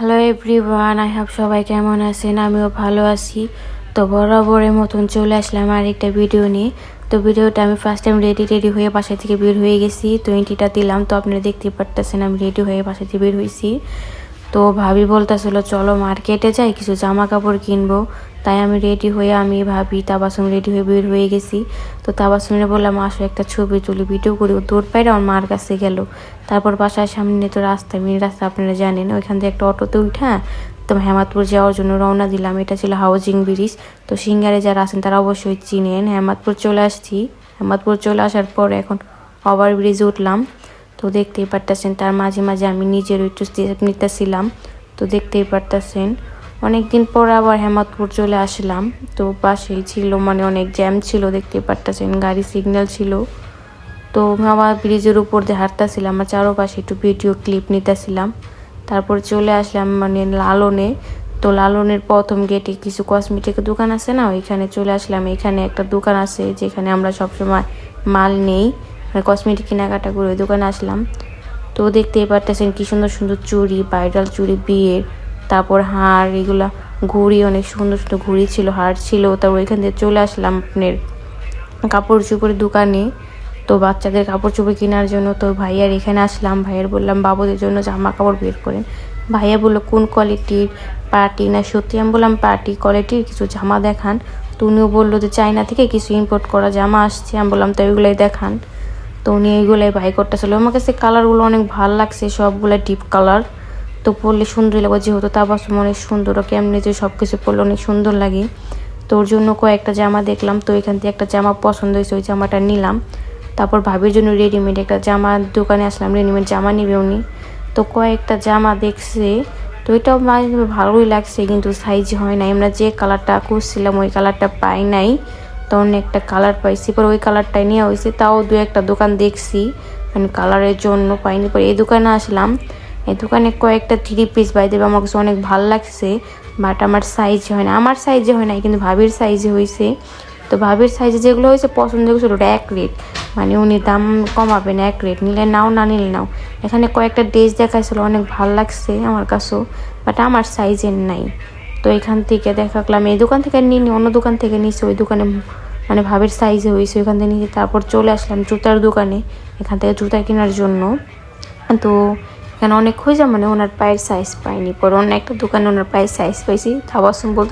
Hello everyone, I hope সবাই কেমন আছেন। আমিও ভালো আছি। তো বরাবরের মতন চলে আসলাম আরেকটা ভিডিও নিয়ে। তো ভিডিওটা আমি ফার্স্ট টাইম রেডি হয়ে বাসা থেকে বের হয়ে গেছি। তো এন্ট্রিটা দিলাম, তো আপনারা দেখতে পারতেছেন আমি রেডি হয়ে বাসা থেকে বের হয়েছি। তো ভাবি বলতেছিল চলো মার্কেটে যাই, কিছু জামা কাপড় কিনবো। তাই আমি রেডি হয়ে আমি ভাবি তাবাসুম রেডি হয়ে বের হয়ে গেছি। তো তাবাসুমে বললাম আসো একটা ছবি তুলি, ভিডিও করি। দৌড় পাইরে আমার মার কাছে গেল। তারপর বাসার সামনে তো রাস্তা, মেন রাস্তা আপনারা জানেন, ওইখান থেকে একটা অটোতে উঠা তো হেমাদপুর যাওয়ার জন্য রওনা দিলাম। এটা ছিল হাউজিং ব্রিজ। তো সিঙ্গারে যারা আছেন তারা অবশ্যই চিনেন। হেমাদপুর চলে আসছি। হেমাদপুর চলে আসার পর এখন ওভার ব্রিজে উঠলাম। তো দেখতেই পারতেছেন তার মাঝে মাঝে আমি নিজের একটু স্টেপ নিতেছিলাম। তো দেখতেই পারতেছেন অনেকদিন পর আবার হেমাদপুর চলে আসলাম। তো পাশেই ছিল অনেক জ্যাম ছিল, দেখতেই পারতেছেন গাড়ি সিগন্যাল ছিল। তো আবার ব্রিজের উপর দিয়ে হাঁটতেছিলাম, আমার চারপাশে একটু ভিডিও ক্লিপ নিতেছিলাম। তারপর চলে আসলাম লালনে। তো লালনের প্রথম গেটে কিছু কসমেটিক দোকান আছে না, ওইখানে চলে আসলাম। এখানে একটা দোকান আছে যেখানে আমরা সবসময় মাল নেই, কসমেটিক কেনাকাটা করে ওই দোকানে আসলাম। তো দেখতেই পারতেছেন কি সুন্দর সুন্দর চুড়ি, ব্রাইডাল চুড়ি, বিয়ের, তারপর হার, এগুলা ঘুড়ি, অনেক সুন্দর সুন্দর ঘুড়ি ছিল, হার ছিল। তারপর ওইখান থেকে চলে আসলাম আপনার কাপড় চোপড়ের দোকানে। তো বাচ্চাদের কাপড় চোপড় কেনার জন্য তো ভাইয়ার এখানে আসলাম। ভাইয়ার বললাম বাবুদের জন্য জামা কাপড় বের করেন। ভাইয়া বললো কোন কোয়ালিটির, পার্টি না সত্যি? আমি বললাম পার্টি কোয়ালিটির কিছু জামা দেখান। তো উনিও বললো যে চায়না থেকে কিছু ইম্পোর্ট করা জামা আসছে। আমি বললাম তো ওইগুলোই দেখান। তো উনি এইগুলাই বাই করতেছিল। আমার কাছে কালারগুলো অনেক ভালো লাগছে, সবগুলো ডিপ কালার। তো পরলে সুন্দরই লাগবে, যেহেতু তাবাসুম অনেক সুন্দর, ওকে এমনি যে সব কিছু পরলে অনেক সুন্দর লাগে। তো ওর জন্য কয়েকটা জামা দেখলাম। তো এখান থেকে একটা জামা পছন্দ হয়েছে, ওই জামাটা নিলাম। তারপর ভাবির জন্য রেডিমেড একটা জামা দোকানে আসলাম, রেডিমেড জামা নিবে উনি। তো কয়েকটা জামা দেখছে, তো এটাও ভালোই লাগছে, কিন্তু সাইজ হয় নাই। আমরা যে কালারটা খুঁজছিলাম ওই কালারটা পাই নাই। তো অন্য একটা কালার পাইছি, পর ওই কালারটাই নেওয়া হয়েছে। তাও দু একটা দোকান দেখছি, কালারের জন্য পাইনি। পর এই দোকানে আসলাম। এই দোকানে কয়েকটা 3 পিস বাই দেবে, আমার কাছে অনেক ভালো লাগছে। বাট আমার সাইজ হয় না, আমার সাইজে হয় নাই, কিন্তু ভাবির সাইজে হয়েছে। তো ভাবির সাইজে যেগুলো হয়েছে পছন্দ হয়েছিল ওটা এক রেট, উনি দাম কমাবেন, এক রেট, নিলে নাও না নিলে নাও। এখানে কয়েকটা ড্রেস দেখাইছিল, অনেক ভালো লাগছে আমার কাছেও, বাট আমার সাইজের নাই। তো এখান থেকে দেখালাম, এই দোকান থেকে নিয়ে অন্য দোকান থেকে নিয়েছি, ওই দোকানে ভাবির সাইজে হয়েছে, ওইখান থেকে নিয়ে তারপর চলে আসলাম জুতার দোকানে, এখান থেকে জুতা কেনার জন্য। তো এখানে অনেক খুঁজে ওনার পায়ের সাইজ পাইনি, পর অন্য একটা দোকানে ওনার পায়ের সাইজ পাইছি। তাবাসুম বলতে